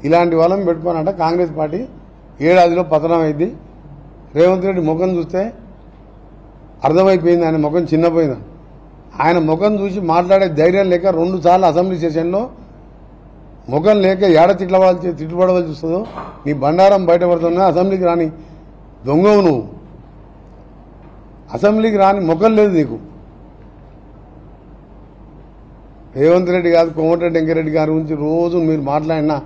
ఇలాంటి వాళ్ళని పెట్టుకోనంట కాంగ్రెస్ పార్టీ ఏడాదిలో పతనం అయింది. రేవంత్ రెడ్డి ముఖం చూస్తే అర్థమైపోయింది, ఆయన ముఖం చిన్నపోయింది. ఆయన ముఖం చూసి మాట్లాడే ధైర్యం లేక 2 సార్లు అసెంబ్లీ సెషన్లో ముఖం లేక ఏడ తిట్టుబడవలసి వస్తుందో నీ బండారం బయటపడుతున్నా. అసెంబ్లీకి రాని దొంగవు నువ్వు, అసెంబ్లీకి రాని ముఖం లేదు నీకు. రేవంత్ రెడ్డి కాదు కోమటిరెడ్డి వెంకరెడ్డి గారి గురించి రోజు మీరు మాట్లాడినా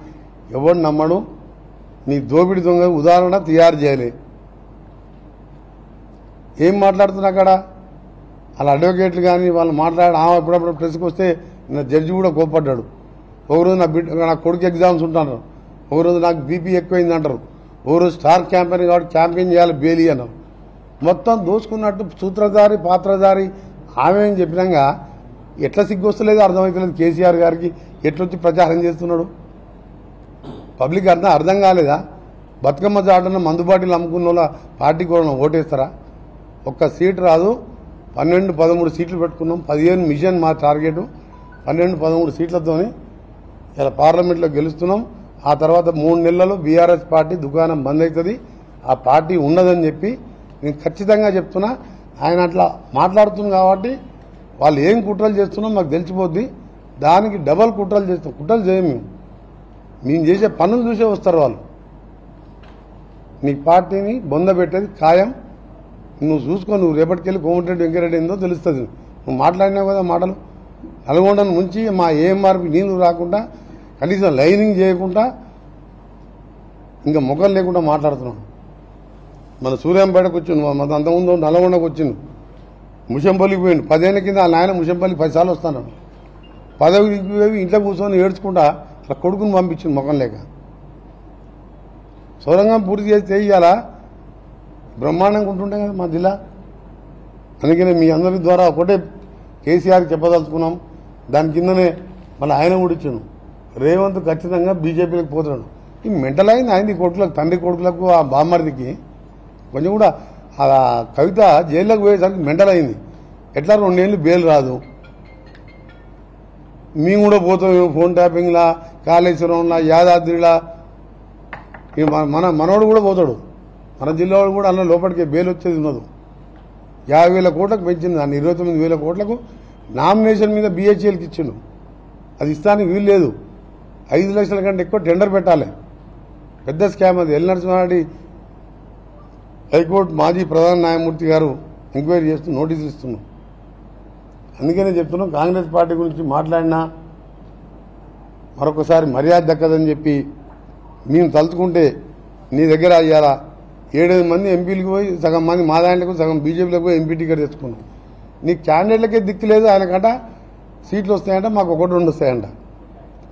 ఎవడు నమ్మడు. నీ దోపిడి దొంగ ఉదాహరణ తయారు చేయాలి. ఏం మాట్లాడుతున్నా అక్కడ వాళ్ళ అడ్వకేట్లు కానీ వాళ్ళు మాట్లాడి ఎప్పుడప్పుడు ప్రెస్కి వస్తే నా జడ్జి కూడా కోప్పడ్డాడు. ఒకరోజు నా కొడుకు ఎగ్జామ్స్ ఉంటారు, ఒకరోజు నాకు బీపీ ఎక్కువైంది అంటారు, ఒకరోజు స్టార్ క్యాంపెయిన్ కాబట్టి క్యాంపెయిన్ చేయాలి బెయిలీ అన్నారు. మొత్తం దోసుకున్నట్టు సూత్రధారి పాత్రధారి ఆమె అని చెప్పినాక ఎట్లా సిగ్గొస్తలేదు అర్థమవుతలేదు. కేసీఆర్ గారికి ఎట్లొచ్చి ప్రచారం చేస్తున్నాడు పబ్లిక్ అర్థం కాలేదా? బతుకమ్మ చాటన మందుబాటిలు అమ్ముకున్న వాళ్ళ పార్టీ కూడా ఓటేస్తారా? ఒక్క సీటు రాదు. 12-13 సీట్లు పెట్టుకున్నాం. 15 మిషన్ మా టార్గెట్. 12-13 సీట్లతోని ఇలా పార్లమెంట్లో గెలుస్తున్నాం. ఆ తర్వాత 3 నెలల్లో బీఆర్ఎస్ పార్టీ దుకాణం బంద్ అవుతుంది, ఆ పార్టీ ఉండదని చెప్పి నేను ఖచ్చితంగా చెప్తున్నా. ఆయన అట్లా మాట్లాడుతుంది కాబట్టి వాళ్ళు ఏం కుట్రలు చేస్తున్నాం మాకు తెలిసిపోద్ది. దానికి డబల్ కుట్రలు చేస్తాం. కుట్రలు చేయం మేము చేసే పనులు చూసే వస్తారు వాళ్ళు. నీ పార్టీని బొందబెట్టేది ఖాయం. నువ్వు చూసుకో, నువ్వు రేపటికెళ్ళి కోమటిరెడ్డి వెంకరెడ్డి ఏందో తెలుస్తుంది. నువ్వు మాట్లాడినావు కదా మాటలు. నల్గొండను ముంచి మా ఏఎంఆర్పి నీళ్లు రాకుండా కనీసం లైనింగ్ చేయకుండా ఇంకా ముఖం లేకుండా మాట్లాడుతున్నావు. మన సూర్యాంపేటకు వచ్చిండు, మన అంతకుముందు నల్గొండకు వచ్చిండు, ముషంపల్లికి పోయిండు. 10 ఏళ్ల కింద వాళ్ళ ఆయన ముషంపల్లి 10 సార్లు వస్తాను. పదవికి ఇంట్లో కూర్చొని ఏడ్చుకుంటా అలా కొడుకుని పంపించింది ముఖం లేక. సొరంగం పూర్తి చేసి చేయాలా బ్రహ్మాండంగా ఉంటుండే కదా మా జిల్లా. అందుకనే మీ అందరి ద్వారా ఒకటే కేసీఆర్కి చెప్పదలుచుకున్నాం. దాని కిందనే మళ్ళీ ఆయన కూడా ఇచ్చాను. రేవంత్ ఖచ్చితంగా బీజేపీలోకి పోతున్నాడు. ఈ మెంటల్ అయింది ఆయన కొడుకులకు, తండ్రి కొడుకులకు, ఆ బామ్మర్దికి కొంచెం కూడా ఆ కవిత జైల్లోకి పోయేసరికి మెంటల్ అయింది. ఎట్లా 2 ఏళ్ళు బెయిల్ రాదు, మేము కూడా పోతాం ఫోన్ ట్యాపింగ్లా, కాళేశ్వరంలా, యాదాద్రిలా. మనోడు కూడా పోతాడు. మన జిల్లా వాడు కూడా అన్న లోపలికి బెయిల్ వచ్చేది ఉన్నది. 50,000 కోట్లకు పెంచింది దాన్ని. 29,000 కోట్లకు నామినేషన్ మీద బీహెచ్ఎల్కి ఇచ్చిండు. అది ఇస్తానికి వీలు లేదు. 5 లక్షల కంటే ఎక్కువ టెండర్ పెట్టాలి. పెద్ద స్కామ్ అది. ఎల్ నరసింహారెడ్డి హైకోర్టు మాజీ ప్రధాన న్యాయమూర్తి గారు ఎంక్వైరీ చేస్తూ నోటీసులు ఇస్తున్నాం. అందుకనే చెప్తున్నాం, కాంగ్రెస్ పార్టీ గురించి మాట్లాడినా మరొకసారి మర్యాద దక్కదని చెప్పి మేము తలుచుకుంటే నీ దగ్గర అయ్యారా 7 మంది ఎంపీలకు పోయి సగం మంది మా దాంట్లకు సగం బీజేపీలకు పోయి ఎంపీ టికెట్ తెచ్చుకున్నాం. నీ క్యాండిడేట్లకే దిక్కు లేదు. ఆయనకంట సీట్లు వస్తాయంట, మాకు 1-2 వస్తాయంట.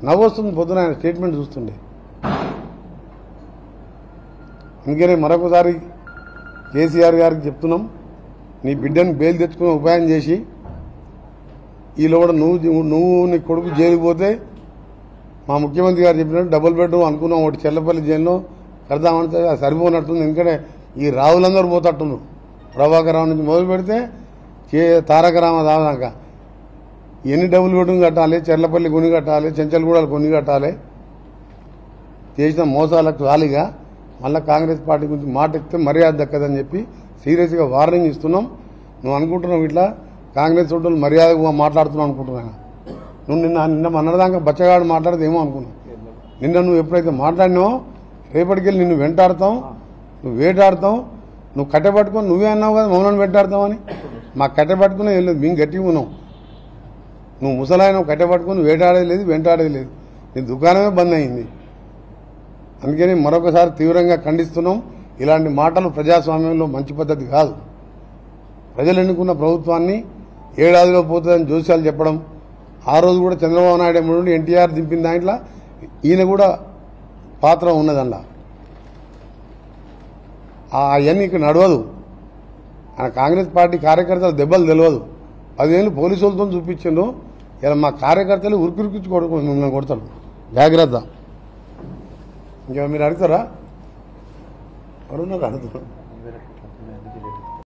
నవ్వు వస్తుంది పొద్దున ఆయన స్టేట్మెంట్ చూస్తుండే. అందుకనే మరొకసారి కేసీఆర్ గారికి చెప్తున్నాం, నీ బిడ్డని బెయిల్ తెచ్చుకునే ఉపాయం చేసి ఈలో కూడా నువ్వు నీ కొడుకు జైలుకు పోతే మా ముఖ్యమంత్రి గారు చెప్పినట్టు డబుల్ బెడ్రూమ్ అనుకున్నాం ఒకటి చెల్లపల్లి జైల్లో కడదామంటే అది సరిపోనట్టుంది. ఎందుకంటే ఈ రావులందరూ పోతట్టున్నారు. ప్రభాకర్ రావు నుంచి మొదలు పెడితే తారక రామ దాదాక ఎన్ని డబుల్ బెడ్రూమ్ కట్టాలి, చెర్లపల్లి కొన్ని కట్టాలి, చెంచల్గూడలు కొన్ని కట్టాలి. చేసిన మోసాలకు రాలిగా మళ్ళీ కాంగ్రెస్ పార్టీ గురించి మాట ఎత్తే మర్యాద దక్కదని చెప్పి సీరియస్గా వార్నింగ్ ఇస్తున్నాం. నువ్వు అనుకుంటున్నావు ఇట్లా కాంగ్రెస్ ఓటర్లు మర్యాదగా మాట్లాడుతున్నావు అనుకుంటున్నాను. నువ్వు నిన్న మొన్నటిదాకా బచ్చగాడు మాట్లాడితే ఏమో అనుకున్నావు. నిన్న నువ్వు ఎప్పుడైతే మాట్లాడినావో రేపటికెళ్ళి నిన్ను వెంటాడతాం, నువ్వు వేటాడతాం. నువ్వు కట్టెపట్టుకొని నువ్వే అన్నావు కదా మమ్మల్ని వెంటాడతామని. మాకు కట్టెపట్టుకునే ఏం లేదు, మేము గట్టిగా ఉన్నాం. నువ్వు ముసలాయన కట్టెపట్టుకుని వేటాడేది లేదు, వెంటాడేది లేదు. నీ దుకాణమే బంద్ అయింది. అందుకని మరొకసారి తీవ్రంగా ఖండిస్తున్నాం. ఇలాంటి మాటలు ప్రజాస్వామ్యంలో మంచి పద్ధతి కాదు. ప్రజలు ఎన్నుకున్న ప్రభుత్వాన్ని ఏడాదిలో పోతుందని జోస్యాలు చెప్పడం, ఆ రోజు కూడా చంద్రబాబు నాయుడు నుండి ఎన్టీఆర్ దింపిన దాంట్లో ఈయన కూడా పాత్ర ఉన్నదల్లా. అవన్నీ ఇక్కడ నడవదు. ఆయన కాంగ్రెస్ పార్టీ కార్యకర్తల దెబ్బలు తెలియదు. 10 ఏళ్ళు పోలీసులతో చూపించిండు. ఇలా మా కార్యకర్తలు ఉరికిరికిచ్చి మిమ్మల్ని కొడతాడు. జాగ్రత్త. ఇంకా మీరు అడుగుతారా? ఎవరున్నారు అడుగుతారు.